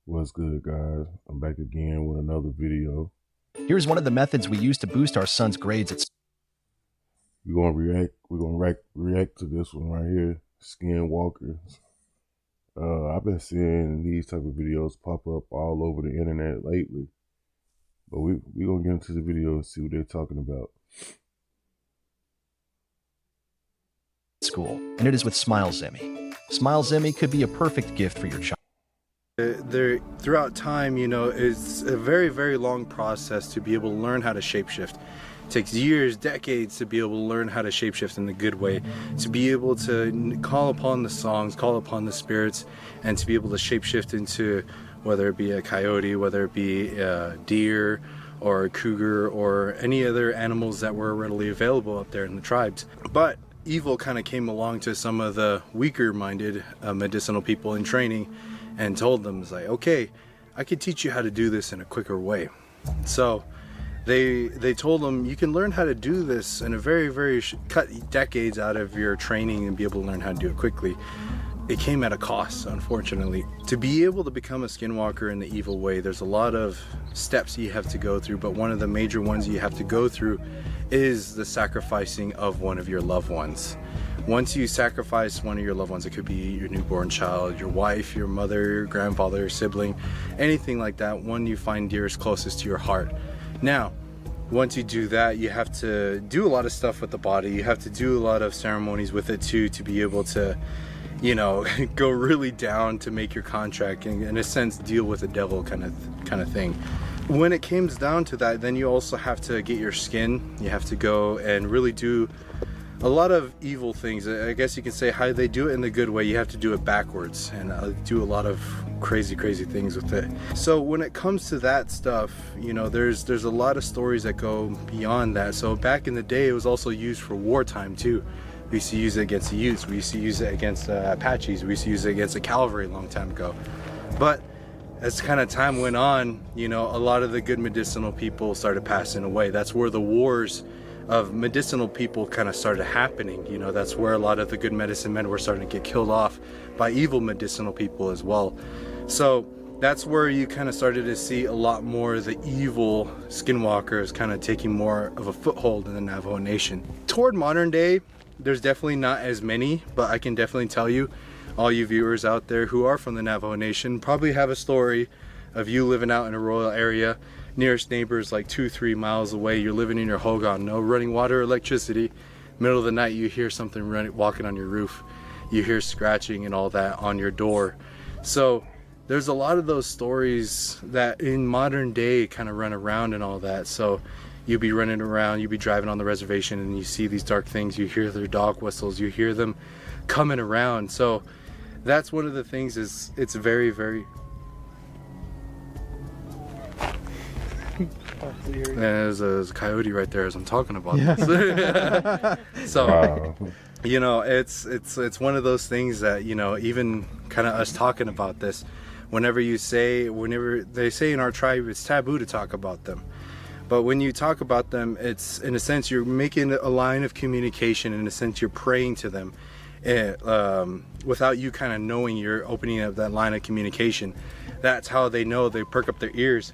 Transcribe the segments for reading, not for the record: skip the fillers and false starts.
What's good, guys? I'm back again with another video. Here's one of the methods we use to boost our son's grades at We're gonna react to this one right here, Skinwalker. I've been seeing these type of videos pop up all over the internet lately, but we gonna get into the video and see what they're talking about. school, and it is with Smile Zimmy. Smile Zimmy could be a perfect gift for your child. Throughout time, it's a very, very long process to be able to learn how to shapeshift. It takes years, decades to be able to learn how to shapeshift in the good way, to be able to call upon the songs, call upon the spirits, and to be able to shapeshift into whether it be a coyote, whether it be a deer or a cougar or any other animals that were readily available up there in the tribes. But evil kind of came along to some of the weaker minded medicinal people in training and told them, it's like, okay, I could teach you how to do this in a quicker way. So they told them, you can learn how to do this in a very cut decades out of your training and be able to learn how to do it quickly. It came at a cost, unfortunately. To be able to become a skinwalker in the evil way, there's a lot of steps you have to go through, but one of the major ones you have to go through is the sacrificing of one of your loved ones. Once you sacrifice one of your loved ones, it could be your newborn child, your wife, your mother, your grandfather, your sibling, anything like that, one you find dearest, closest to your heart. Now, once you do that, you have to do a lot of stuff with the body. You have to do a lot of ceremonies with it too, to be able to, go really down to make your contract and, in a sense, deal with the devil kind of thing. When it comes down to that, then you also have to get your skin. You have to go and really do a lot of evil things. I guess you can say how they do it in the good way. You have to do it backwards and do a lot of crazy things with it. So when it comes to that stuff, there's a lot of stories that go beyond that. So back in the day, it was also used for wartime too. We used to use it against the Utes. We used to use it against Apaches. We used to use it against the cavalry a long time ago. But as kind of time went on, a lot of the good medicinal people started passing away. That's where the wars of medicinal people kind of started happening. That's where a lot of the good medicine men were starting to get killed off by evil medicinal people as well. So that's where you kind of started to see a lot more of the evil skinwalkers kind of taking more of a foothold in the Navajo Nation. Toward modern day, there's definitely not as many, but I can definitely tell you, all you viewers out there who are from the Navajo Nation probably have a story of you living out in a rural area, nearest neighbors like 2-3 miles away. You're living in your hogan, no running water or electricity. Middle of the night, you hear something walking on your roof. You hear scratching and all that on your door. So there's a lot of those stories that in modern day kind of run around and all that. So you'd be running around, you'd be driving on the reservation and you see these dark things, you hear their dog whistles, you hear them coming around. So that's one of the things, is it's very and there's a coyote right there as I'm talking about this. So it's one of those things that, even kind of us talking about this, whenever they say in our tribe it's taboo to talk about them. But when you talk about them, it's, in a sense, you're making a line of communication. In a sense, you're praying to them without you kind of knowing you're opening up that line of communication. That's how they know. They perk up their ears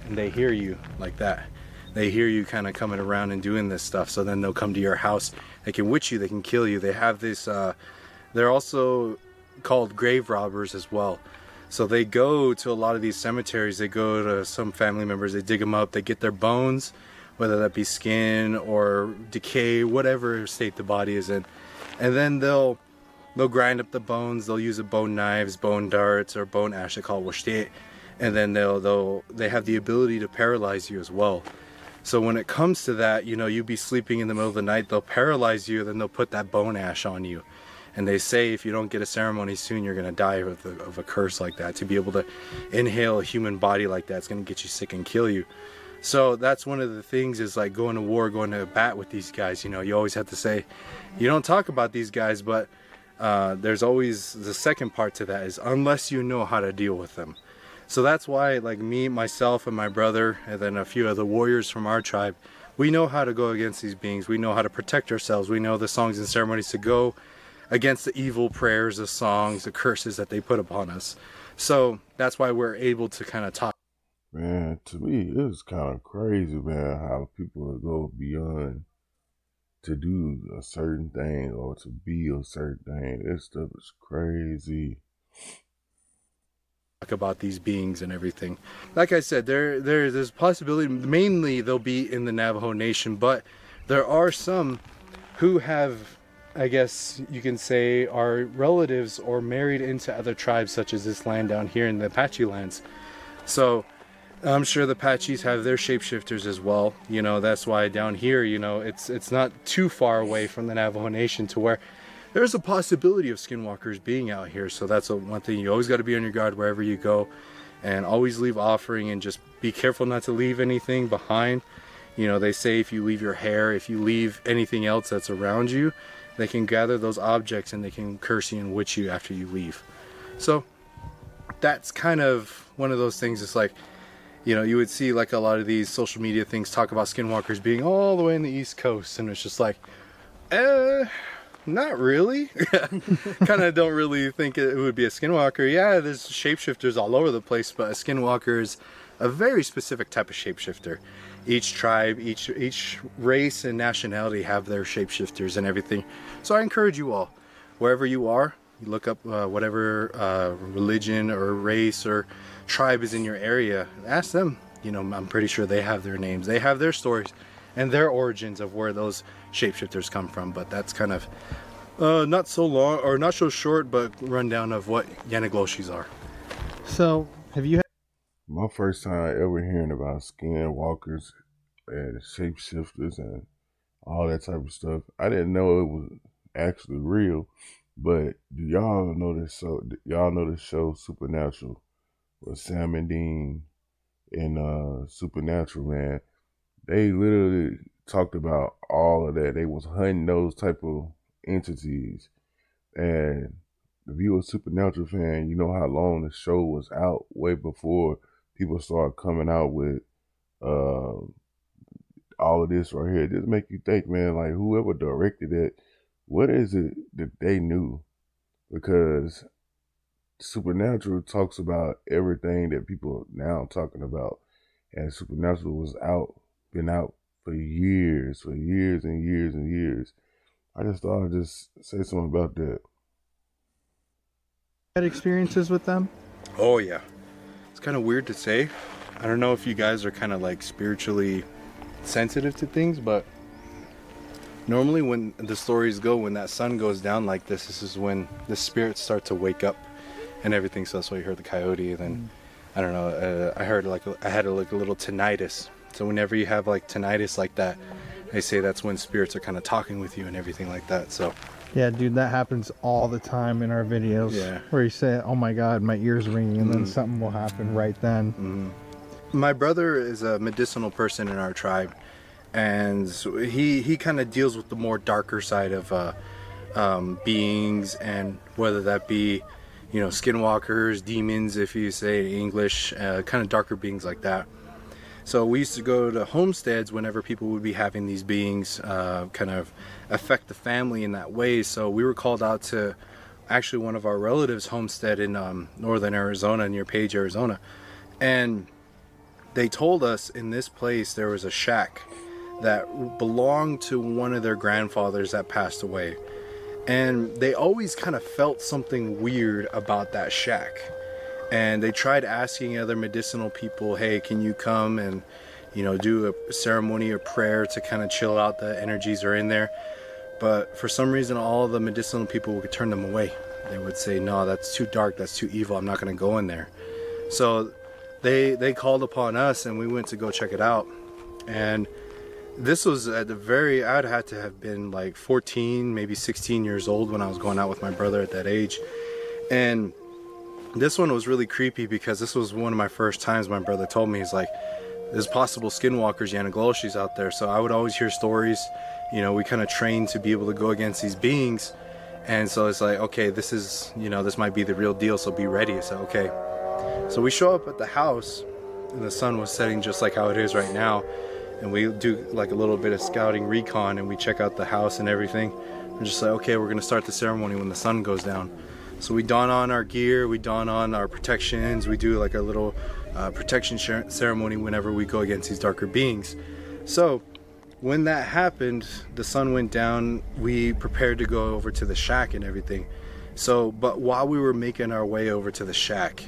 and they hear you like that. They hear you kind of coming around and doing this stuff. So then they'll come to your house. They can witch you. They can kill you. They have this, they're also called grave robbers as well. So they go to a lot of these cemeteries, they go to some family members, they dig them up, they get their bones, whether that be skin or decay, whatever state the body is in. And then they'll grind up the bones, they'll use bone knives, bone darts, or bone ash, they call it washte. And then they have the ability to paralyze you as well. So when it comes to that, you'll be sleeping in the middle of the night, they'll paralyze you, then they'll put that bone ash on you. And they say if you don't get a ceremony soon, you're going to die of a curse like that. To be able to inhale a human body like that, it's going to get you sick and kill you. So that's one of the things, is like going to war, going to bat with these guys. You always have to say, you don't talk about these guys, but there's always the second part to that, is unless you know how to deal with them. So that's why, like me, myself, and my brother, and then a few other warriors from our tribe, we know how to go against these beings. We know how to protect ourselves. We know the songs and ceremonies to go against the evil prayers, the songs, the curses that they put upon us. So that's why we're able to kind of talk. Man, to me, it's kind of crazy, man, how people go beyond to do a certain thing or to be a certain thing. This stuff is crazy. About these beings and everything. Like I said, there's a possibility, mainly they'll be in the Navajo Nation, but there are some who have, I guess you can say, are relatives or married into other tribes, such as this land down here in the Apache lands. So I'm sure the Apaches have their shapeshifters as well. You know, that's why down here, you know, it's not too far away from the Navajo Nation to where there's a possibility of skinwalkers being out here. So that's one thing. You always got to be on your guard wherever you go, and always leave offering, and just be careful not to leave anything behind. You know, they say if you leave your hair, if you leave anything else that's around you, they can gather those objects and they can curse you and witch you after you leave. So that's kind of one of those things. It's like, you know, you would see like a lot of these social media things talk about skinwalkers being all the way in the East Coast, and it's just like, not really. Kind of don't really think it would be a skinwalker. Yeah, there's shapeshifters all over the place, but a skinwalker is a very specific type of shapeshifter. Each tribe, each race and nationality have their shapeshifters and everything. So I encourage you all, wherever you are, you look up whatever religion or race or tribe is in your area, ask them. You know, I'm pretty sure they have their names, they have their stories and their origins of where those shapeshifters come from. But that's kind of not so long or not so short, but rundown of what Yanagloshis are. So have you My first time ever hearing about skinwalkers and shapeshifters and all that type of stuff, I didn't know it was actually real. But do y'all know this? So y'all know this show Supernatural with Sam and Dean and Supernatural, man? They literally talked about all of that. They was hunting those type of entities. And if you a Supernatural fan, you know how long the show was out, way before people started coming out with all of this right here. Just make you think, man, like whoever directed it, what is it that they knew? Because Supernatural talks about everything that people are now talking about. And Supernatural was been out for years and years and years. I just thought I'd just say something about that. had experiences with them? Oh yeah, it's kind of weird to say. I don't know if you guys are kind of like spiritually sensitive to things, but normally when the stories go, when that sun goes down like this is when the spirits start to wake up and everything. So that's why you heard the coyote. And then I don't know, I heard like I had like a little tinnitus. So whenever you have like tinnitus like that, they say that's when spirits are kind of talking with you and everything like that. So Yeah, dude, that happens all the time in our videos. Yeah. Where you say, oh my God, my ear's ringing, and then something will happen right then. my brother is a medicinal person in our tribe, and so he kind of deals with the more darker side of beings, and whether that be, you know, skinwalkers, demons, if you say in English, kind of darker beings like that. So we used to go to homesteads whenever people would be having these beings kind of affect the family in that way. So we were called out to actually one of our relatives' homestead in northern Arizona, near Page, Arizona. And they told us in this place there was a shack that belonged to one of their grandfathers that passed away. And they always kind of felt something weird about that shack. And they tried asking other medicinal people, hey, can you come and, you know, do a ceremony or prayer to kind of chill out the energies are in there. But for some reason, all of the medicinal people would turn them away. They would say, no, that's too dark, that's too evil, I'm not going to go in there. So they called upon us, and we went to go check it out. And this was at the very, I'd had to have been like 14, maybe 16 years old when I was going out with my brother at that age. And this one was really creepy because this was one of my first times. My brother told me, he's like, there's possible skinwalkers, Yanagloshis out there. So I would always hear stories, you know, we kind of trained to be able to go against these beings. And so it's like, okay, this is, you know, this might be the real deal, so be ready. I said, okay. So we show up at the house, and the sun was setting just like how it is right now. And we do like a little bit of scouting recon, and we check out the house and everything. We're just like, okay, we're gonna start the ceremony when the sun goes down. So we don on our gear, we don on our protections, we do like a little protection ceremony whenever we go against these darker beings. So when that happened, the sun went down, we prepared to go over to the shack and everything. So, but while we were making our way over to the shack,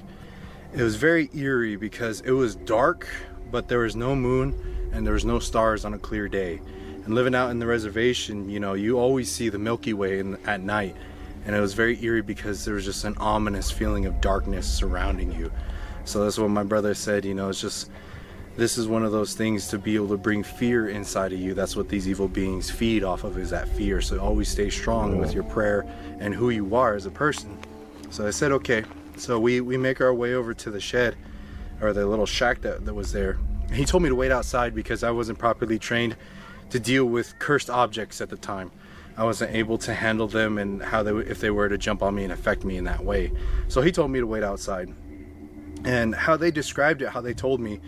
it was very eerie because it was dark, but there was no moon and there was no stars on a clear day. And living out in the reservation, you know, you always see the Milky Way at night. And it was very eerie because there was just an ominous feeling of darkness surrounding you. So that's what my brother said, you know, it's just, this is one of those things to be able to bring fear inside of you. That's what these evil beings feed off of, is that fear. So always stay strong with your prayer and who you are as a person. So I said, okay. So we make our way over to the shed, or the little shack that was there. And he told me to wait outside because I wasn't properly trained to deal with cursed objects at the time. I wasn't able to handle them and how if they were to jump on me and affect me in that way. So he told me to wait outside. And how they described it, how they told me,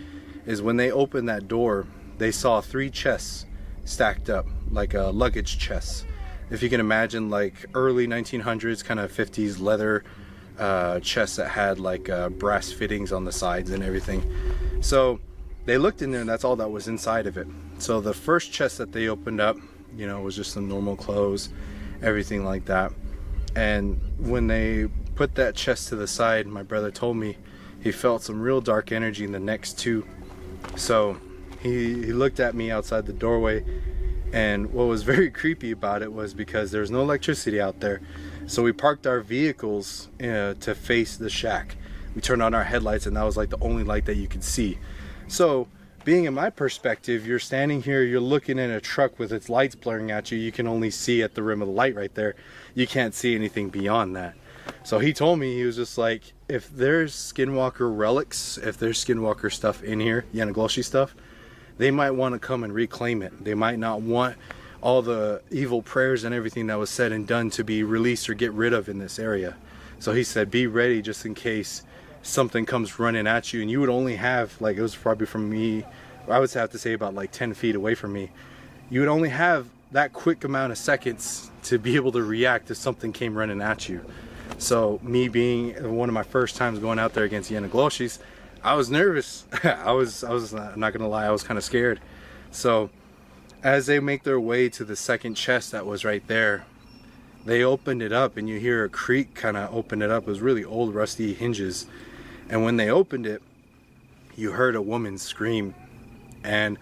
is when they opened that door, they saw 3 chests stacked up, like a luggage chest. If you can imagine, like early 1900s, kind of 50s leather chests that had like brass fittings on the sides and everything. So they looked in there and that's all that was inside of it. So the first chest that they opened up, you know, was just some normal clothes, everything like that. And when they put that chest to the side, my brother told me he felt some real dark energy in the next 2. So he looked at me outside the doorway, and what was very creepy about it was because there's no electricity out there. So we parked our vehicles to face the shack. We turned on our headlights and that was like the only light that you could see. So being in my perspective, you're standing here, you're looking in a truck with its lights blaring at you. You can only see at the rim of the light right there. You can't see anything beyond that. So he told me, he was just like, if there's Skinwalker relics, if there's Skinwalker stuff in here, Yanagloshi stuff, they might want to come and reclaim it. They might not want all the evil prayers and everything that was said and done to be released or get rid of in this area. So he said, be ready just in case something comes running at you. And you would only have, like, it was probably from me, I would have to say about like 10 feet away from me. You would only have that quick amount of seconds to be able to react if something came running at you. So me being one of my first times going out there against Yanagloshis, I was nervous. I was not gonna lie, I was kind of scared. So as they make their way to the second chest that was right there, they opened it up and you hear a creak kind of open it up. It was really old rusty hinges. And when they opened it, you heard a woman scream. And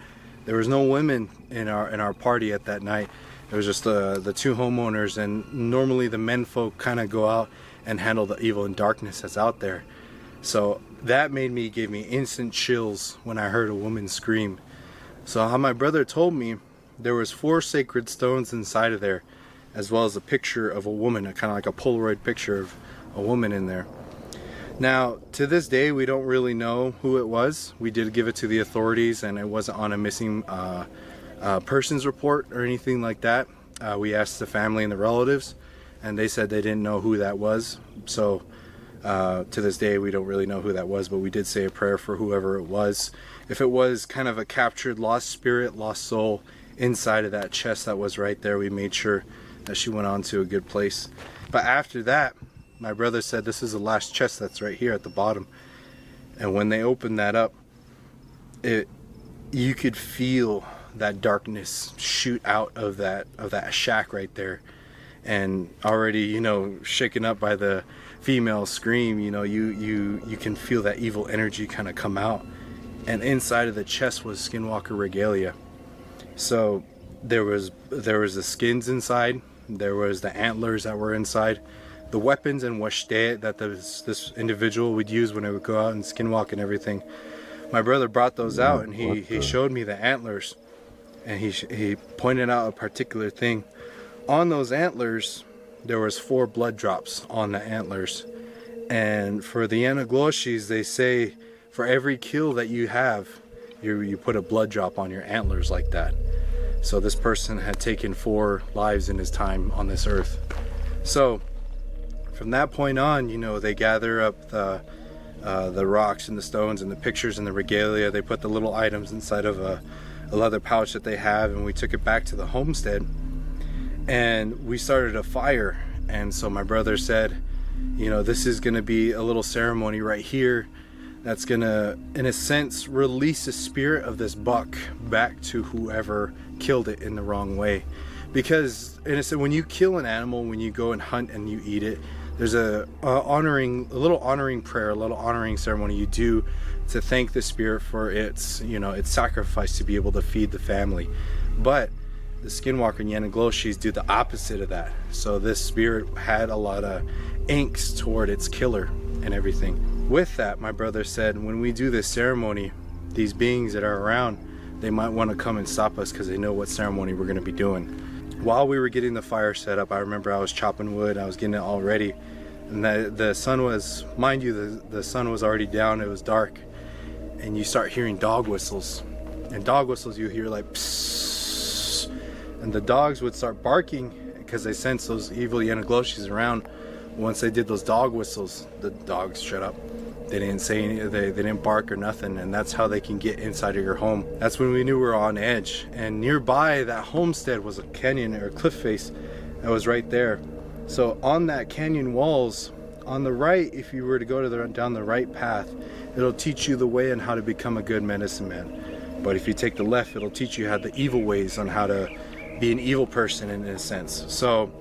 there was no women in our party at that night. It was just the 2 homeowners, and normally the men folk kind of go out and handle the evil and darkness that's out there. So that gave me instant chills when I heard a woman scream. So how my brother told me, there was 4 sacred stones inside of there, as well as a picture of a woman, kind of like a Polaroid picture of a woman in there. Now, to this day, we don't really know who it was. We did give it to the authorities, and it wasn't on a missing persons report or anything like that. We asked the family and the relatives, and they said they didn't know who that was. So to this day, we don't really know who that was, but we did say a prayer for whoever it was. If it was kind of a captured lost spirit, lost soul inside of that chest that was right there, we made sure that she went on to a good place. But after that, my brother said this is the last chest that's right here at the bottom. And when they opened that up, you could feel that darkness shoot out of that shack right there. And already, you know, shaken up by the female scream, you know, you can feel that evil energy kind of come out. And inside of the chest was Skinwalker regalia. So there was the skins inside, there was the antlers that were inside, the weapons and washte that this individual would use when he would go out and skinwalk and everything. My brother brought those out, and he showed me the antlers, and he pointed out a particular thing. On those antlers, there was 4 blood drops on the antlers. And for the Yanagloshis, they say for every kill that you have, you put a blood drop on your antlers like that. So this person had taken 4 lives in his time on this earth. So from that point on, you know, they gather up the rocks and the stones and the pictures and the regalia. They put the little items inside of a leather pouch that they have, and we took it back to the homestead, and we started a fire. And so my brother said you know, this is going to be a little ceremony right here that's going to, in a sense, release the spirit of this buck back to whoever killed it in the wrong way. Because when you kill an animal, when you go and hunt and you eat it, there's a little honoring prayer, a little honoring ceremony you do to thank the spirit for its, you know, its sacrifice to be able to feed the family. But the Skinwalker and Yanagloshis do the opposite of that. So this spirit had a lot of angst toward its killer and everything. With that, my brother said, when we do this ceremony, these beings that are around, they might want to come and stop us because they know what ceremony we're going to be doing. While we were getting the fire set up, I remember I was chopping wood, I was getting it all ready, and the sun was, mind you, the sun was already down, it was dark, and you start hearing dog whistles. And dog whistles you hear like psss, and the dogs would start barking because they sense those evil Yanagloshis around. Once they did those dog whistles, the dogs shut up. They didn't say anything, they didn't bark or nothing, and that's how they can get inside of your home. That's when we knew we were on edge. And nearby that homestead was a canyon or a cliff face that was right there. So on that canyon walls, on the right, if you were to go to down the right path, it'll teach you the way on how to become a good medicine man. But if you take the left, it'll teach you how the evil ways on how to be an evil person in a sense. So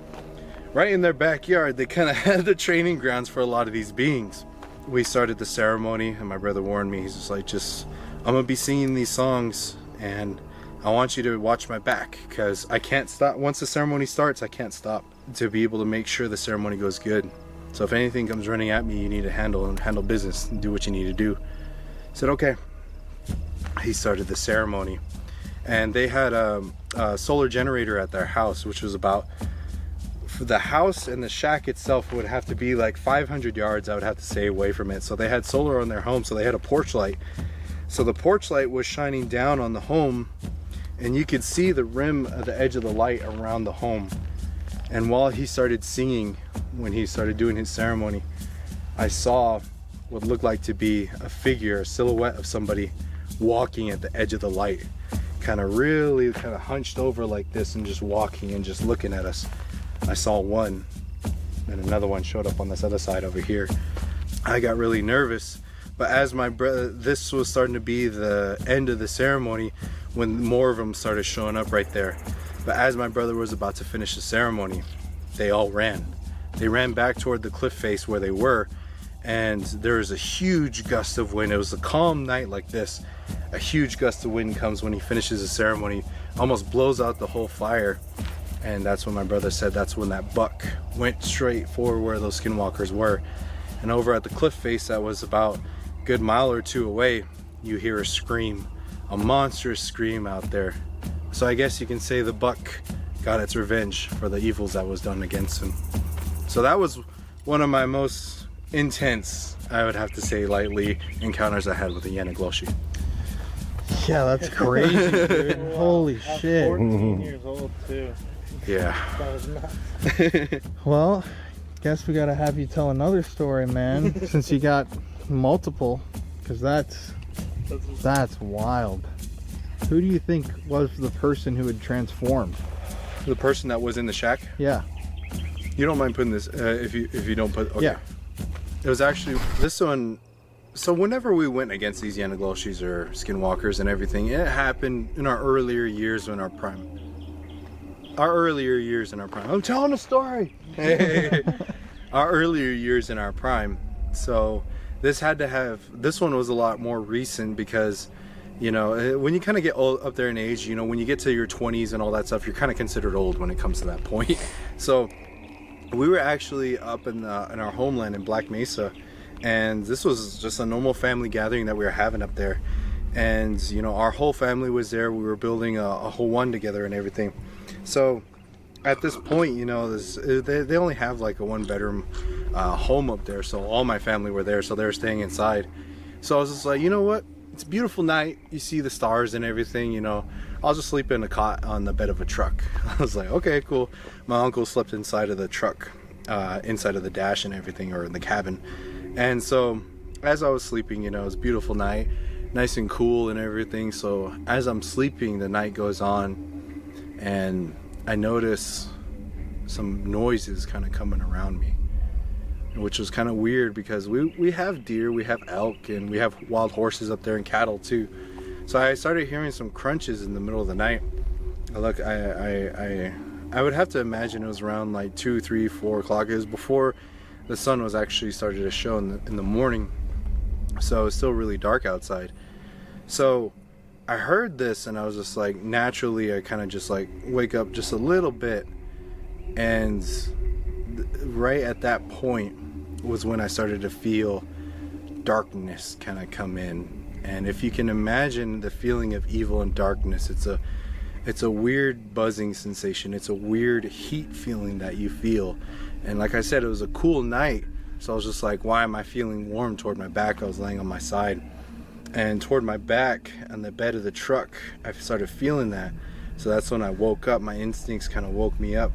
right in their backyard, they kind of had the training grounds for a lot of these beings. We started the ceremony and my brother warned me, he's just like, I'm gonna be singing these songs and I want you to watch my back because I can't stop. Once the ceremony starts, I can't stop to be able to make sure the ceremony goes good. So if anything comes running at me, you need to handle business and do what you need to do. I said, okay. He started the ceremony and they had a solar generator at their house, which was about, for the house and the shack itself would have to be like 500 yards, I would have to say, away from it. So they had solar on their home, so they had a porch light. So the porch light was shining down on the home and you could see the rim of the edge of the light around the home. And while he started singing, when he started doing his ceremony, I saw what looked like to be a figure, a silhouette of somebody walking at the edge of the light, kind of hunched over like this and just walking and just looking at us. I saw one and another one showed up on this other side over here. I got really nervous, but as my brother, this was starting to be the end of the ceremony when more of them started showing up right there. But as my brother was about to finish the ceremony, they all ran. They ran back toward the cliff face where they were, and there was a huge gust of wind. It was a calm night like this. A huge gust of wind comes when he finishes the ceremony, almost blows out the whole fire. And that's when my brother said that's when that buck went straight for where those skinwalkers were. And over at the cliff face that was about a good mile or two away, you hear a scream, a monstrous scream out there. So I guess you can say the buck got its revenge for the evils that was done against him. So that was one of my most intense, I would have to say lightly, encounters I had with the Yanagloshi. Yeah, that's crazy, dude. Holy shit. 14 years old too. Yeah. That was nuts. Well, guess we gotta have you tell another story, man, since you got multiple, because that's wild. Who do you think was the person who had transformed? The person that was in the shack? Yeah. You don't mind putting this, if you don't put, okay. Yeah. It was actually, this one, so whenever we went against these Yanagloshis or skinwalkers and everything, it happened in our earlier years in our prime. I'm telling a story. Our earlier years in our prime. So this one was a lot more recent because, you know, when you kind of get up there in age, you know, when you get to your 20s and all that stuff, you're kind of considered old when it comes to that point. So we were actually up in our homeland in Black Mesa, and this was just a normal family gathering that we were having up there. And, you know, our whole family was there. We were building a whole one together and everything. So at this point, you know, they only have like a 1-bedroom home up there. So all my family were there, so they were staying inside. So I was just like, you know what? It's a beautiful night. You see the stars and everything, you know. I'll just sleep in a cot on the bed of a truck. I was like, okay, cool. My uncle slept inside of the truck, inside of the dash and everything, or in the cabin. And so as I was sleeping, you know, it was a beautiful night, nice and cool and everything. So as I'm sleeping, the night goes on and I notice some noises kind of coming around me. which was kind of weird because we have deer, we have elk, and we have wild horses up there and cattle too. So I started hearing some crunches in the middle of the night. Look, I would have to imagine it was around like 2, 3, 4 o'clock. It was before the sun was actually started to show in the morning, so it was still really dark outside. So I heard this and I was just like, naturally I kind of just like wake up just a little bit, and right at that point was when I started to feel darkness kind of come in. And if you can imagine the feeling of evil and darkness, it's a weird buzzing sensation. It's a weird heat feeling that you feel. And like I said, it was a cool night, so I was just like, why am I feeling warm toward my back? I was laying on my side, and toward my back on the bed of the truck, I started feeling that. So that's when I woke up. My instincts kind of woke me up,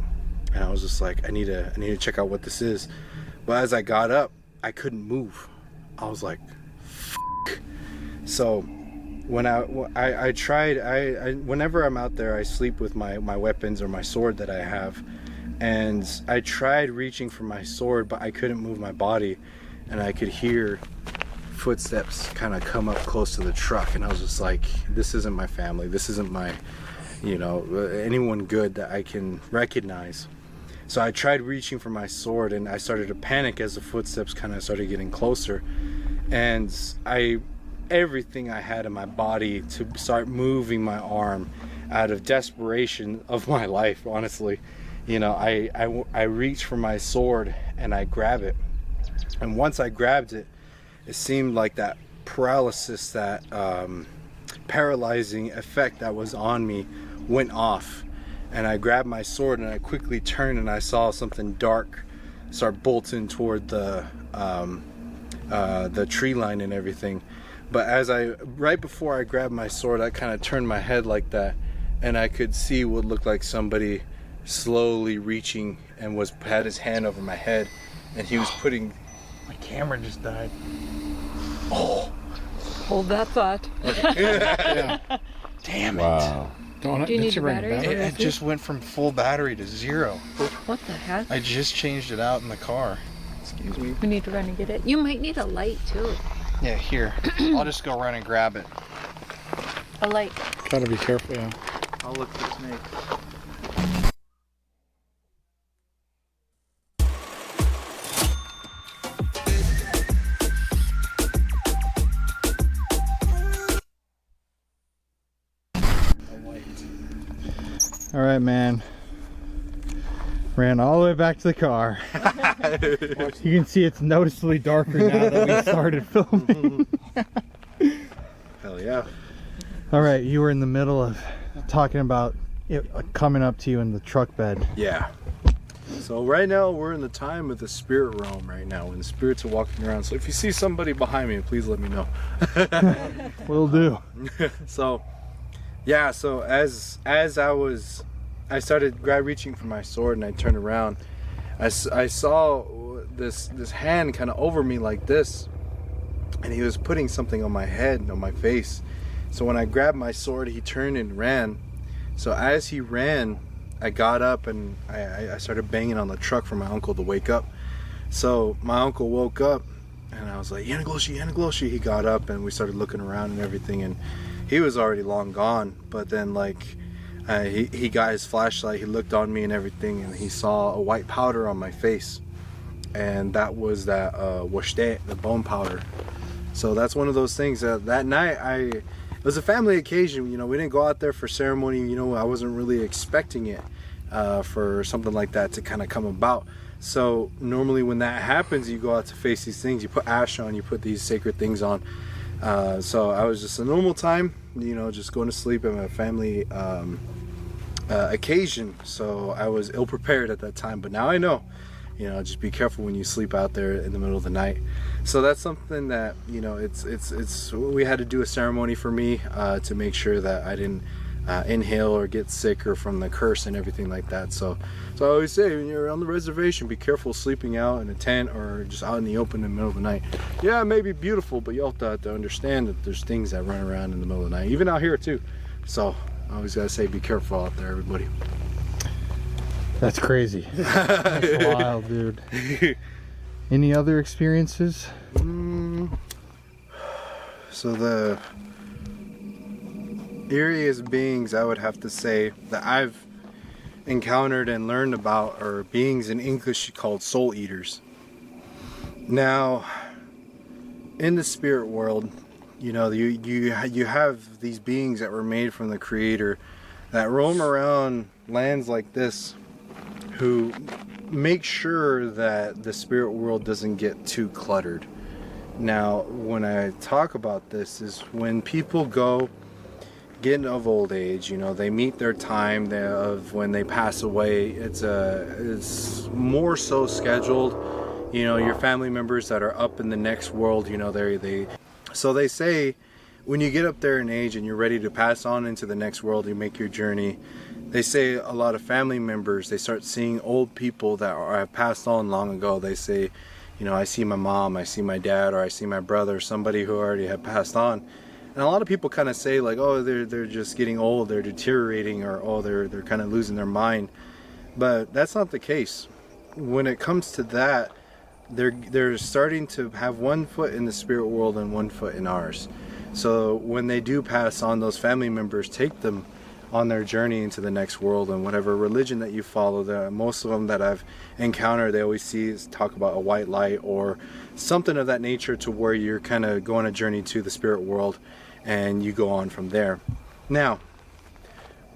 and I was just like, I need to check out what this is. But as I got up, I couldn't move. I was like, fuck. So when I tried, whenever I'm out there, I sleep with my weapons or my sword that I have, and I tried reaching for my sword, but I couldn't move my body, and I could hear footsteps kind of come up close to the truck, and I was just like, this isn't my family, this isn't my, anyone good that I can recognize. So I tried reaching for my sword, and I started to panic as the footsteps kind of started getting closer, and everything I had in my body to start moving my arm out of desperation of my life, honestly. I reached for my sword and I grab it, and once I grabbed it, it seemed like that paralysis, that paralyzing effect that was on me went off, and I grabbed my sword and I quickly turned and I saw something dark start bolting toward the tree line and everything. But right before I grabbed my sword, I kind of turned my head like that, and I could see what looked like somebody slowly reaching and had his hand over my head, and he was putting. My camera just died. Oh, Hold that thought. Yeah. Damn it. Wow. Do you need a battery? It just went from full battery to 0. What the heck? I just changed it out in the car. Excuse me. We need to run and get it. You might need a light too. Yeah, here. I'll just go run and grab it. A light. Gotta be careful, yeah. I'll look for the snake. All right, man. Ran all the way back to the car. You can see it's noticeably darker now that we started filming. Hell yeah. All right, you were in the middle of talking about it coming up to you in the truck bed. Yeah. So right now we're in the time of the spirit realm right now, when the spirits are walking around. So if you see somebody behind me, please let me know. Will do. So yeah, so as I started reaching for my sword, and I turned around, I saw this hand kind of over me like this, and he was putting something on my head, on my face. So when I grabbed my sword, he turned and ran. So as he ran, I got up and I started banging on the truck for my uncle to wake up. So my uncle woke up, and I was like, Yanagloshi, Yanagloshi. He got up and we started looking around and everything, and he was already long gone. But then he got his flashlight, he looked on me and everything, and he saw a white powder on my face, and that was that washte, the bone powder. So that's one of those things that night it was a family occasion. We didn't go out there for ceremony. I wasn't really expecting it for something like that to kind of come about. So normally when that happens, you go out to face these things, you put ash on, you put these sacred things on. So I was just a normal time, just going to sleep at my family occasion. So I was ill prepared at that time, but now I know, just be careful when you sleep out there in the middle of the night. So that's something that, we had to do a ceremony for me to make sure that I didn't inhale or get sick or from the curse and everything like that. So I always say, when you're on the reservation, be careful sleeping out in a tent or just out in the open in the middle of the night. Yeah, it may be beautiful, but you also have to understand that there's things that run around in the middle of the night, even out here too. So I always gotta say, be careful out there, everybody. That's crazy. That's wild, dude. Any other experiences? So the eeriest beings I would have to say that I've encountered and learned about are beings in English called soul eaters. Now, in the spirit world, you know, you have these beings that were made from the Creator that roam around lands like this, who make sure that the spirit world doesn't get too cluttered. Now, when I talk about this is when people go get of old age, you know, they meet their time of when they pass away. It's more so scheduled. You know, your family members that are up in the next world, you know, so they say when you get up there in age and you're ready to pass on into the next world, you make your journey. They say a lot of family members, they start seeing old people that have passed on long ago. They say, you know, I see my mom, I see my dad, or I see my brother, somebody who already had passed on. And a lot of people kind of say like, oh, they're just getting old, they're deteriorating, or oh, they're kind of losing their mind. But that's not the case. When it comes to that, they're starting to have one foot in the spirit world and one foot in ours. So when they do pass on, those family members take them on their journey into the next world. And whatever religion that you follow, most of them that I've encountered, they always talk about a white light or something of that nature, to where you're kind of going a journey to the spirit world and you go on from there. Now,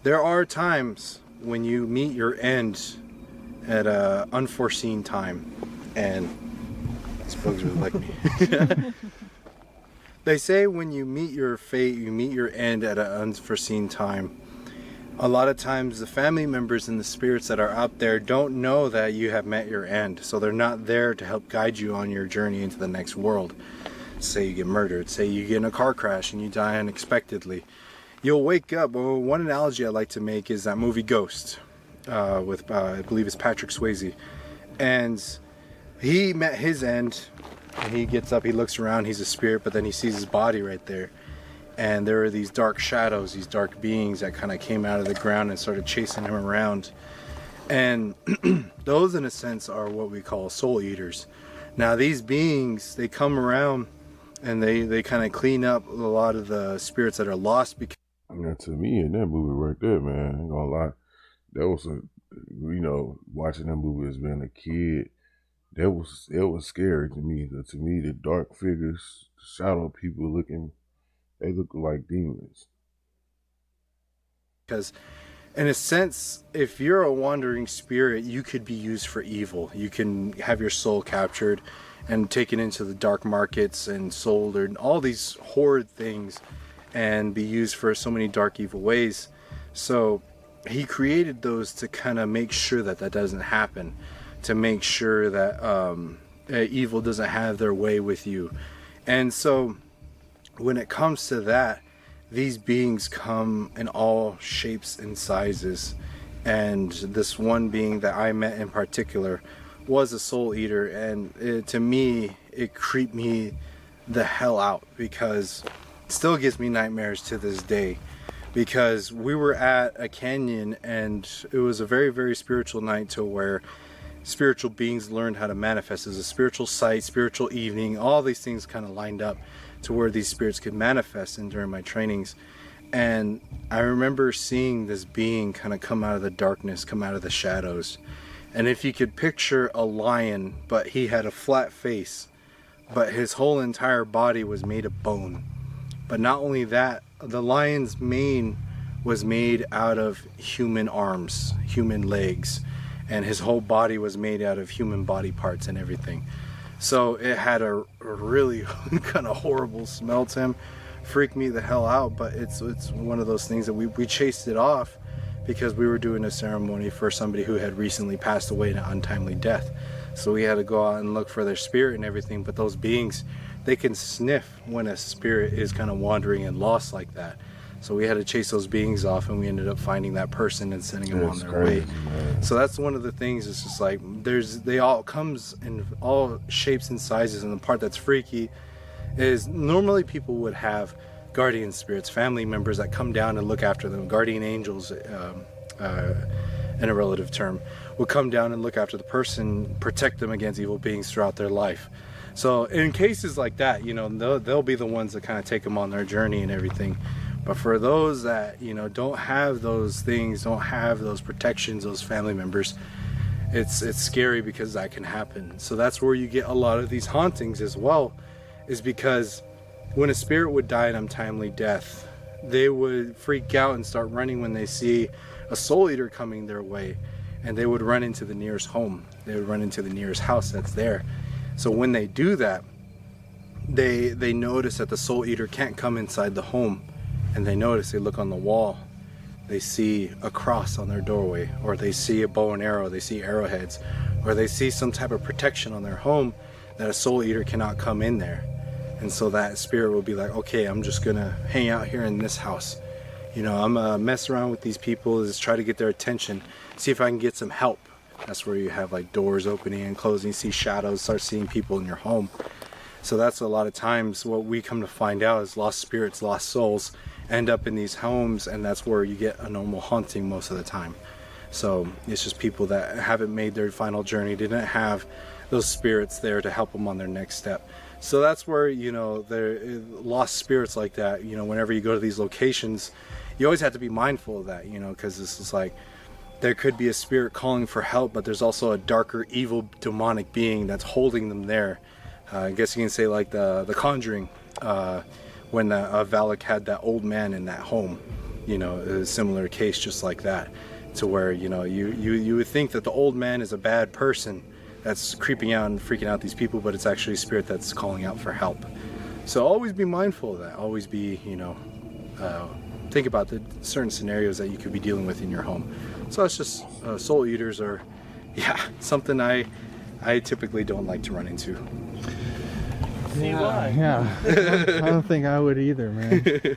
there are times when you meet your end at an unforeseen time, and these bugs really like me. They say when you meet your fate, you meet your end at an unforeseen time. A lot of times the family members and the spirits that are out there don't know that you have met your end, so they're not there to help guide you on your journey into the next world. Say you get murdered, say you get in a car crash and you die unexpectedly. You'll wake up. Well, one analogy I like to make is that movie Ghost, with I believe it's Patrick Swayze. And he met his end, and he gets up, he looks around, he's a spirit, but then he sees his body right there. And there are these dark shadows, these dark beings that kind of came out of the ground and started chasing him around. And those, in a sense, are what we call soul eaters. Now, these beings, they come around and they kind of clean up a lot of the spirits that are lost. Because to me, in that movie right there, man, I ain't gonna lie, that was watching that movie as being a kid, it was scary to me. To me, the dark figures, the shadow people they look like demons. Because in a sense, if you're a wandering spirit, you could be used for evil. You can have your soul captured and taken into the dark markets and sold, or all these horrid things, and be used for so many dark, evil ways. So he created those to kind of make sure that that doesn't happen, to make sure that evil doesn't have their way with you. And so when it comes to that, these beings come in all shapes and sizes. And this one being that I met in particular was a soul eater, and to me, it creeped me the hell out, because it still gives me nightmares to this day. Because we were at a canyon, and it was a very, very spiritual night, to where spiritual beings learned how to manifest. As a spiritual sight, spiritual evening, all these things kind of lined up to where these spirits could manifest in during my trainings. And I remember seeing this being kind of come out of the darkness, come out of the shadows. And if you could picture a lion, but he had a flat face, but his whole entire body was made of bone. But not only that, the lion's mane was made out of human arms, human legs, and his whole body was made out of human body parts and everything. So it had a really kind of horrible smell to him. Freaked me the hell out, but it's one of those things that we chased it off, because we were doing a ceremony for somebody who had recently passed away in an untimely death. So we had to go out and look for their spirit and everything. But those beings, they can sniff when a spirit is kind of wandering and lost like that. So we had to chase those beings off, and we ended up finding that person and sending them on their way. Man. So that's one of the things. It's just like they all comes in all shapes and sizes. And the part that's freaky is normally people would have guardian spirits, family members that come down and look after them, guardian angels, in a relative term, would come down and look after the person, protect them against evil beings throughout their life. So in cases like that, you know, they'll be the ones that kind of take them on their journey and everything. But for those that, you know, don't have those things, don't have those protections, those family members, it's scary because that can happen. So that's where you get a lot of these hauntings as well, is because when a spirit would die an untimely death, they would freak out and start running when they see a soul eater coming their way, and they would run into the nearest home. They would run into the nearest house that's there. So when they do that, they notice that the soul eater can't come inside the home, and they look on the wall, they see a cross on their doorway, or they see a bow and arrow, they see arrowheads, or they see some type of protection on their home that a soul eater cannot come in there. And so that spirit will be like, okay, I'm just gonna hang out here in this house. You know, I'm gonna mess around with these people, just try to get their attention, see if I can get some help. That's where you have like doors opening and closing, you see shadows, start seeing people in your home. So that's a lot of times what we come to find out is lost spirits, lost souls end up in these homes, and that's where you get a normal haunting most of the time. So it's just people that haven't made their final journey, didn't have those spirits there to help them on their next step. So that's where, you know, there lost spirits like that, you know, whenever you go to these locations, you always have to be mindful of that, you know, because this is like, there could be a spirit calling for help, but there's also a darker, evil, demonic being that's holding them there. I guess you can say like the Conjuring, when Valak had that old man in that home, you know, a similar case just like that, to where, you know, you would think that the old man is a bad person that's creeping out and freaking out these people, but it's actually a spirit that's calling out for help. So always be mindful of that. Always be, you know, think about the certain scenarios that you could be dealing with in your home. So it's just soul eaters are, yeah, something I typically don't like to run into. Yeah. I don't think I would either, man.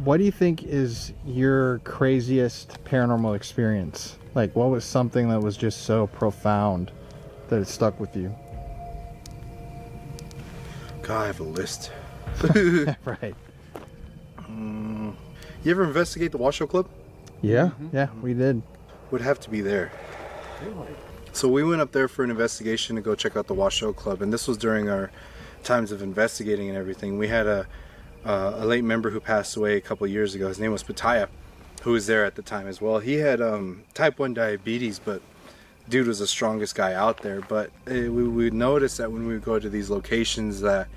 What do you think is your craziest paranormal experience? Like, what was something that was just so profound that it stuck with you? God, I have a list. Right. You ever investigate the Washoe Club? Yeah, yeah, we did. Would have to be there. So we went up there for an investigation to go check out the Washoe Club, and this was during our times of investigating and everything. We had a late member who passed away a couple years ago. His name was Pataya, who was there at the time as well. He had type 1 diabetes, but dude was the strongest guy out there. But we would notice that when we would go to these locations that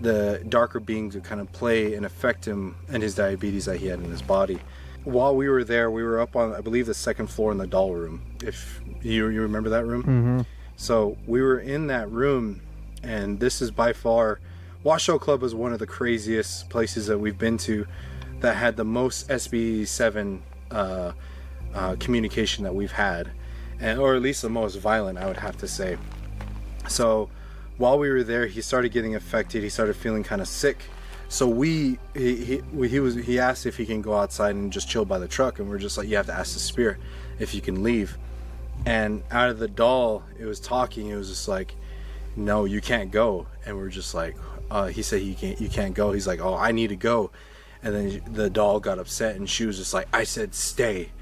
the darker beings would kind of play and affect him and his diabetes that he had in his body. While we were there, we were up on, I believe, the second floor in the doll room, if you remember that room. Mm-hmm. So we were in that room, and this is by far, Washoe Club was one of the craziest places that we've been to that had the most SB7 communication that we've had, or at least the most violent, I would have to say. So while we were there, he started getting affected. He started feeling kind of sick. So he asked if he can go outside and just chill by the truck, and we're just like, you have to ask the spirit if you can leave. And out of the doll, it was talking. It was just like, no, you can't go. And we're just like, he said you can't go. He's like, oh, I need to go. And then the doll got upset, and she was just like, I said stay.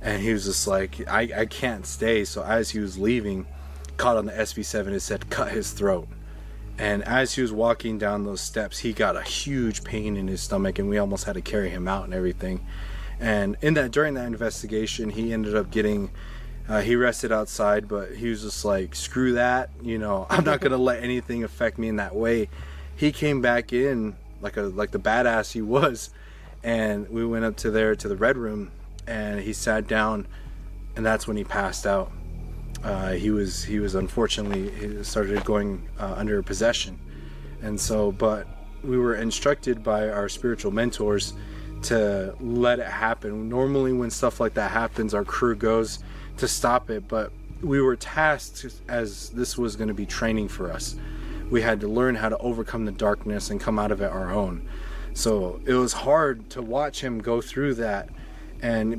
And he was just like, I can't stay. So as he was leaving, caught on the SB7, it said cut his throat. And as he was walking down those steps, he got a huge pain in his stomach, and we almost had to carry him out and everything. And during that investigation, he ended up getting, he rested outside, but he was just like, screw that, you know, I'm not gonna let anything affect me in that way. He came back in like the badass he was, and we went up to the red room, and he sat down, and that's when he passed out. He was unfortunately, he started going under possession. And so, but we were instructed by our spiritual mentors to let it happen. Normally when stuff like that happens, our crew goes to stop it, but we were tasked, as this was going to be training for us. We had to learn how to overcome the darkness and come out of it our own. So it was hard to watch him go through that,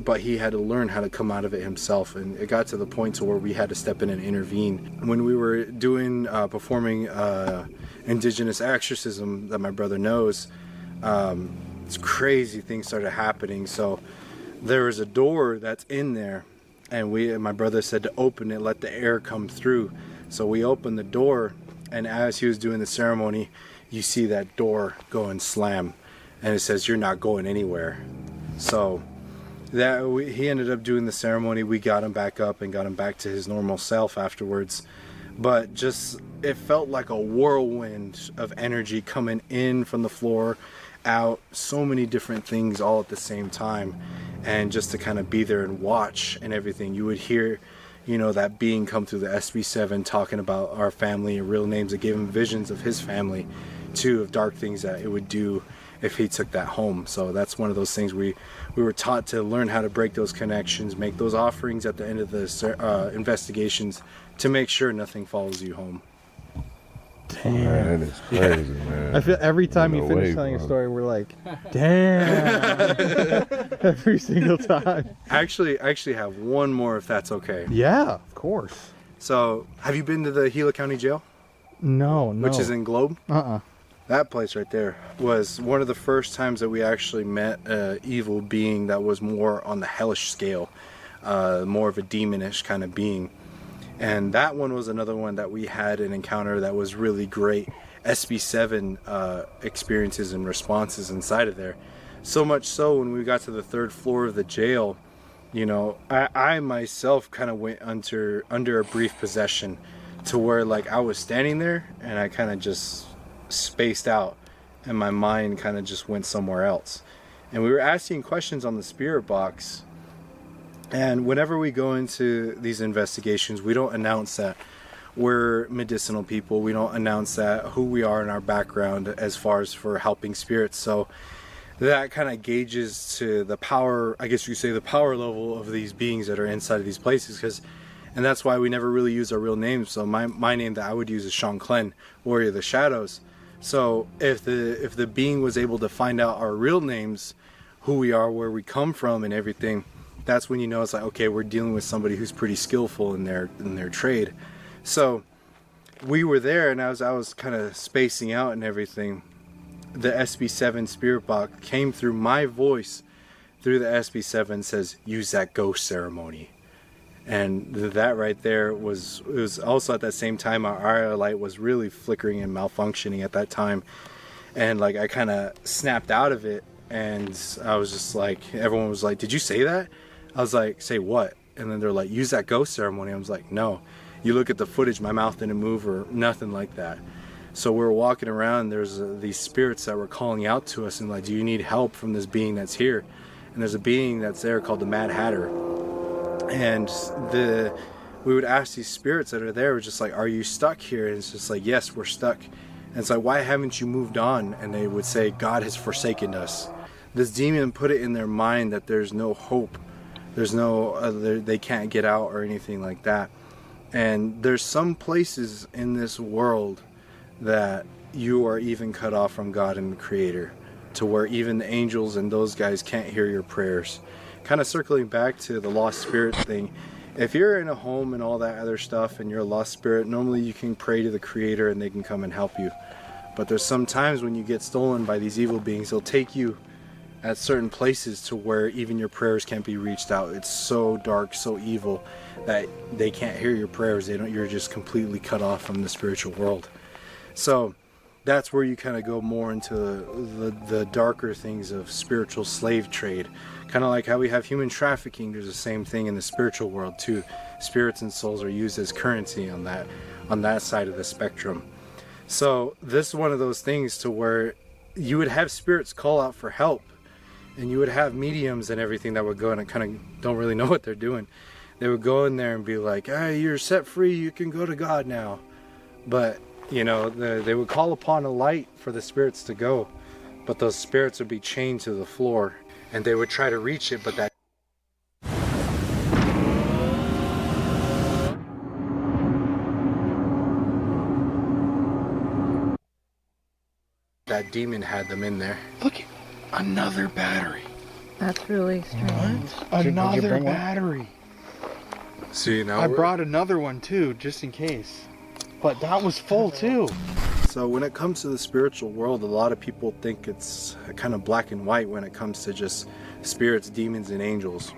but he had to learn how to come out of it himself, and it got to the point to where we had to step in and intervene. When we were performing indigenous exorcism that my brother knows, it's crazy things started happening. So there was a door that's in there, and my brother said to open it, let the air come through. So we opened the door, and as he was doing the ceremony, you see that door go and slam, and it says, "You're not going anywhere." So he ended up doing the ceremony. We got him back up and got him back to his normal self afterwards. But just, it felt like a whirlwind of energy coming in from the floor, out, so many different things all at the same time. And just to kind of be there and watch and everything, you would hear, you know, that being come through the SB7 talking about our family and real names. That gave him visions of his family too, of dark things that it would do if he took that home. So that's one of those things we were taught to learn how to break those connections, make those offerings at the end of the investigations to make sure nothing follows you home. Damn. Man, that is crazy, man. I feel every time you finish telling a story, we're like, damn. Every single time. I actually have one more, if that's okay. Yeah, of course. So, have you been to the Gila County Jail? No. Which is in Globe? That place right there was one of the first times that we actually met an evil being that was more on the hellish scale, more of a demonish kind of being. And that one was another one that we had an encounter that was really great. SB7 experiences and responses inside of there. So much so when we got to the 3rd floor of the jail, you know, I myself kind of went under a brief possession to where like I was standing there and I kind of just spaced out and my mind kind of just went somewhere else. And we were asking questions on the spirit box. And whenever we go into these investigations, we don't announce that we're medicinal people. We don't announce that who we are in our background as far as for helping spirits. So that kind of gauges to the power, I guess you could say, the power level of these beings that are inside of these places. And that's why we never really use our real names. So my name that I would use is Sean Clen, Warrior of the Shadows. So if the being was able to find out our real names, who we are, where we come from and everything, that's when you know it's like, okay, we're dealing with somebody who's pretty skillful in their trade. So we were there, and I was kind of spacing out and everything. The SB7 spirit box came through my voice through the SB7, says, "Use that ghost ceremony." And that right there it was also at that same time our IR light was really flickering and malfunctioning at that time. And like I kind of snapped out of it, and I was just like, everyone was like, "Did you say that?" I was like, "Say what?" And then they're like, "Use that ghost ceremony." I was like, "No." You look at the footage, my mouth didn't move or nothing like that. So we were walking around, there's these spirits that were calling out to us and like, "Do you need help from this being that's here?" And there's a being that's there called the Mad Hatter. And we would ask these spirits that are there, we're just like, "Are you stuck here?" And it's just like, "Yes, we're stuck." And it's like, "Why haven't you moved on?" And they would say, "God has forsaken us." This demon put it in their mind that there's no hope. There's no, they can't get out or anything like that. And there's some places in this world that you are even cut off from God and the Creator, to where even the angels and those guys can't hear your prayers. Kind of circling back to the lost spirit thing. If you're in a home and all that other stuff and you're a lost spirit, normally you can pray to the Creator and they can come and help you. But there's some times when you get stolen by these evil beings, they'll take you at certain places to where even your prayers can't be reached out. It's so dark, so evil that they can't hear your prayers. You're just completely cut off from the spiritual world. So that's where you kind of go more into the darker things of spiritual slave trade. Kind of like how we have human trafficking, there's the same thing in the spiritual world too. Spirits and souls are used as currency on that side of the spectrum. So this is one of those things to where you would have spirits call out for help, and you would have mediums and everything that would go and kind of don't really know what they're doing. They would go in there and be like, "Hey, you're set free, you can go to God now." But you know, they would call upon a light for the spirits to go, but those spirits would be chained to the floor, and they would try to reach it, but that demon had them in there. Look, another battery. That's really strange. Another battery. See, now I brought another one too, just in case. But that was full too. So when it comes to the spiritual world, a lot of people think it's kind of black and white when it comes to just spirits, demons, and angels.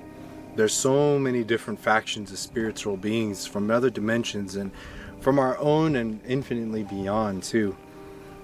There's so many different factions of spiritual beings from other dimensions and from our own and infinitely beyond too.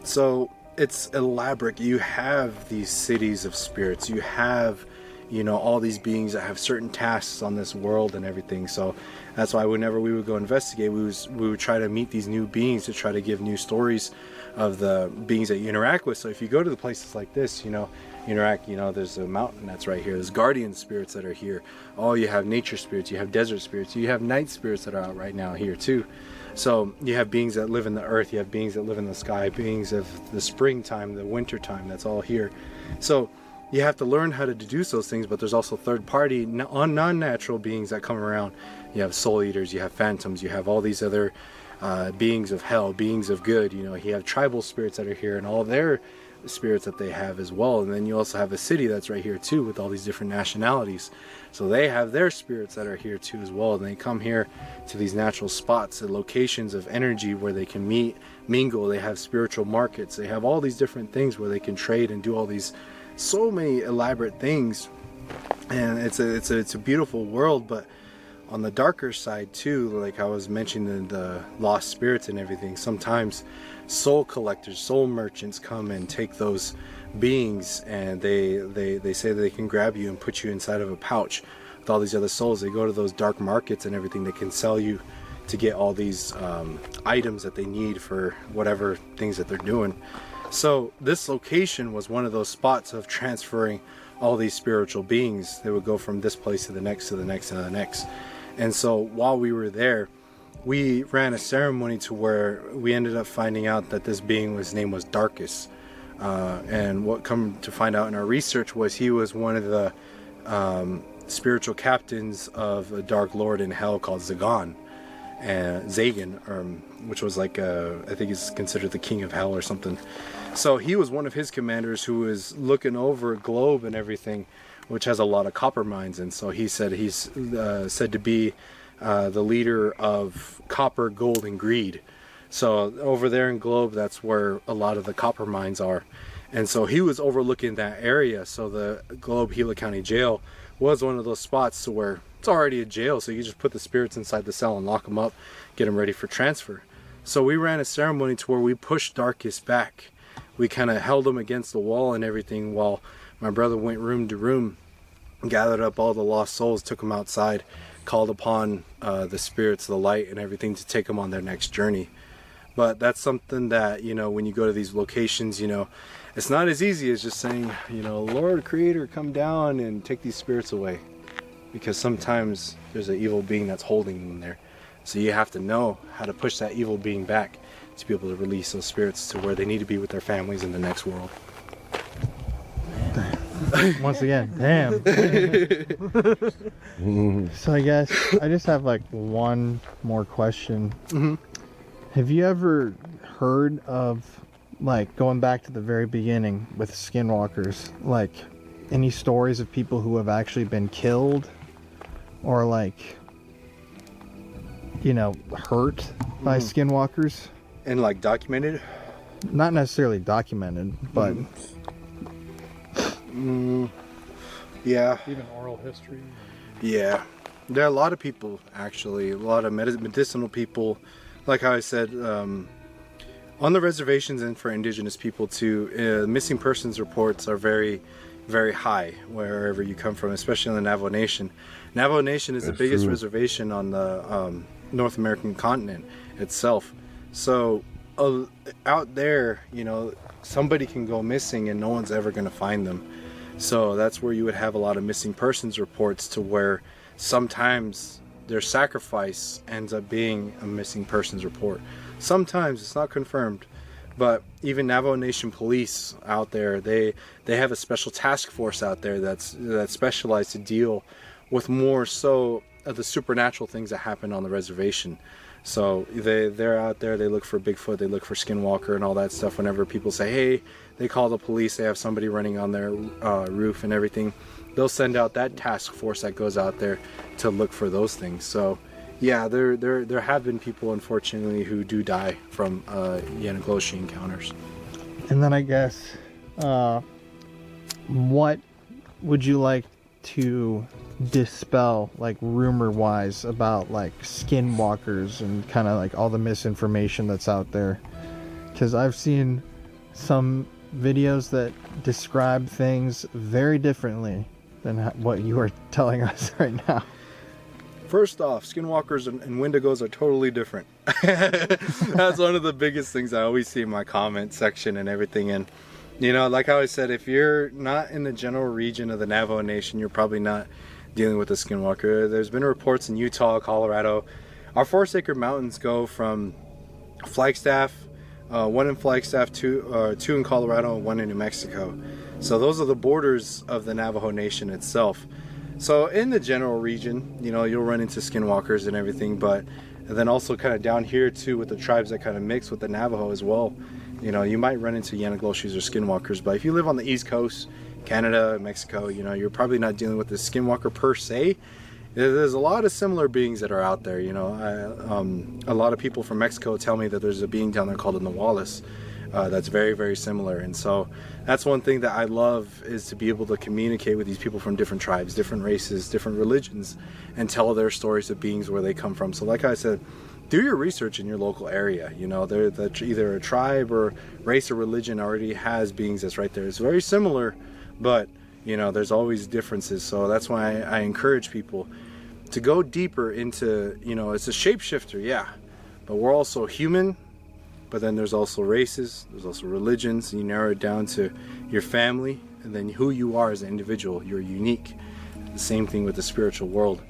So it's elaborate. You have these cities of spirits. You have, you know, all these beings that have certain tasks on this world and everything. So that's why whenever we would go investigate, we would try to meet these new beings to try to give new stories of the beings that you interact with. So if you go to the places like this, you know, there's a mountain that's right here. There's guardian spirits that are here. Oh, you have nature spirits, you have desert spirits, you have night spirits that are out right now here too. So you have beings that live in the earth, you have beings that live in the sky, beings of the springtime, the winter time, that's all here. So you have to learn how to deduce those things, but there's also third-party, non-natural beings that come around. You have soul eaters, you have phantoms, you have all these other beings of hell, beings of good. You know, you have tribal spirits that are here and all their spirits that they have as well. And then you also have a city that's right here too with all these different nationalities. So they have their spirits that are here too as well. And they come here to these natural spots and locations of energy where they can meet, mingle. They have spiritual markets. They have all these different things where they can trade and do all these so many elaborate things. And it's a beautiful world. But on the darker side too, like I was mentioning the lost spirits and everything, sometimes soul collectors, soul merchants come and take those beings, and they say that they can grab you and put you inside of a pouch with all these other souls. They go to those dark markets and everything. They can sell you to get all these items that they need for whatever things that they're doing. So this location was one of those spots of transferring all these spiritual beings. They would go from this place to the next, to the next, to the next. And so while we were there, we ran a ceremony to where we ended up finding out that this being, his name was Darkus. And what come to find out in our research was he was one of the spiritual captains of a dark lord in hell called Zagan, which was like, I think he's considered the king of hell or something. So he was one of his commanders who was looking over a globe and everything, which has a lot of copper mines. And so he said he's said to be the leader of copper, gold, and greed. So over there in Globe, that's where a lot of the copper mines are. And so he was overlooking that area. So the Globe Gila County Jail was one of those spots to where it's already a jail. So you just put the spirits inside the cell and lock them up, get them ready for transfer. So we ran a ceremony to where we pushed Darkus back. We kind of held him against the wall and everything while my brother went room to room, gathered up all the lost souls, took them outside, called upon the spirits, the light, and everything to take them on their next journey. But that's something that, you know, when you go to these locations, you know, it's not as easy as just saying, you know, Lord, Creator, come down and take these spirits away. Because sometimes there's an evil being that's holding them there. So you have to know how to push that evil being back to be able to release those spirits to where they need to be with their families in the next world. Once again, damn. So I guess I just have like one more question. Have you ever heard of, like, going back to the very beginning with skinwalkers, like any stories of people who have actually been killed or, like, you know, hurt by skinwalkers? And like documented? Not necessarily documented, but yeah. Even oral history. Yeah. There are a lot of people, actually, a lot of medicinal people. Like how I said, on the reservations and for indigenous people too, missing persons reports are very, very high wherever you come from, especially in the Navajo Nation. Navajo Nation is the biggest reservation on the North American continent itself. So out there, you know, somebody can go missing and no one's ever going to find them. So that's where you would have a lot of missing persons reports, to where sometimes their sacrifice ends up being a missing persons report. Sometimes it's not confirmed, but even Navajo Nation police out there, they have a special task force out there that's specialized to deal with more so of the supernatural things that happen on the reservation. So they're out there, they look for Bigfoot, they look for Skinwalker and all that stuff. Whenever people say, hey, they call the police, they have somebody running on their roof and everything, they'll send out that task force that goes out there to look for those things. So yeah, there have been people, unfortunately, who do die from Yanagloshi encounters. And then I guess, what would you like to dispel, like, rumor wise about like skinwalkers and kind of like all the misinformation that's out there, because I've seen some videos that describe things very differently than what you are telling us right now. First off, skinwalkers and wendigos are totally different. That's one of the biggest things I always see in my comment section and everything. And you know, like how I said, if you're not in the general region of the Navajo Nation, you're probably not dealing with a skinwalker. There's been reports in Utah, Colorado. Our 4 Sacred Mountains go from Flagstaff, one in Flagstaff, two in Colorado, and one in New Mexico. So those are the borders of the Navajo Nation itself. So in the general region, you know, you'll run into skinwalkers and everything, but then also kind of down here too with the tribes that kind of mix with the Navajo as well. You know, you might run into Yanagloshis or skinwalkers, but if you live on the East Coast, Canada, Mexico, you know, you're probably not dealing with the skinwalker per se. There's a lot of similar beings that are out there, you know. A lot of people from Mexico tell me that there's a being down there called a Nahualis that's very, very similar. And so that's one thing that I love, is to be able to communicate with these people from different tribes, different races, different religions, and tell their stories of beings, where they come from. So like I said, do your research in your local area. You know, either a tribe or race or religion already has beings that's right there. It's very similar, but you know, there's always differences. So that's why I encourage people to go deeper into, you know, it's a shapeshifter, yeah, but we're also human. But then there's also races, there's also religions. You narrow it down to your family, and then who you are as an individual. You're unique. The same thing with the spiritual world.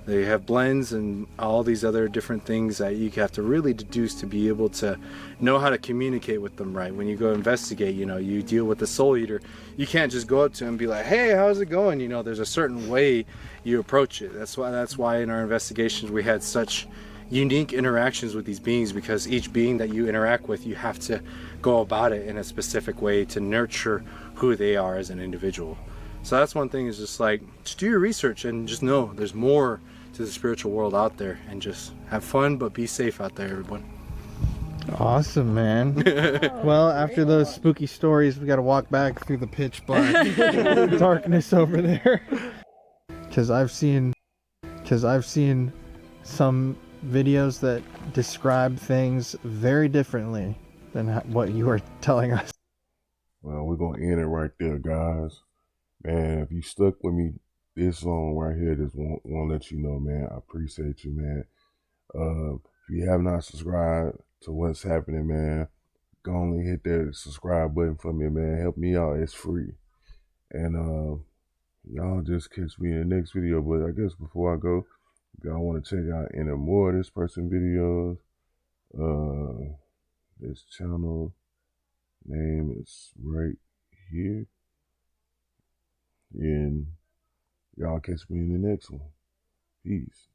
They have blends and all these other different things that you have to really deduce to be able to know how to communicate with them right. When you go investigate, you know, you deal with the soul eater. You can't just go up to him and be like, hey, how's it going? You know, there's a certain way you approach it. That's why in our investigations we had such unique interactions with these beings, because each being that you interact with, you have to go about it in a specific way to nurture who they are as an individual. So that's one thing, is just like, just do your research and just know there's more to the spiritual world out there, and just have fun, but be safe out there, everyone. Awesome, man. Well, after those spooky stories, we got to walk back through the pitch black darkness over there. Because I've seen some videos that describe things very differently than what you are telling us. Well, we're going to end it right there, guys. Man, if you stuck with me this song right here, just want to let you know, man, I appreciate you, man. If you have not subscribed to what's happening, man, go on and hit that subscribe button for me, man. Help me out. It's free. And y'all just catch me in the next video. But I guess before I go, if y'all want to check out any more of this person videos, this channel name is right here. And y'all catch me in the next one. Peace.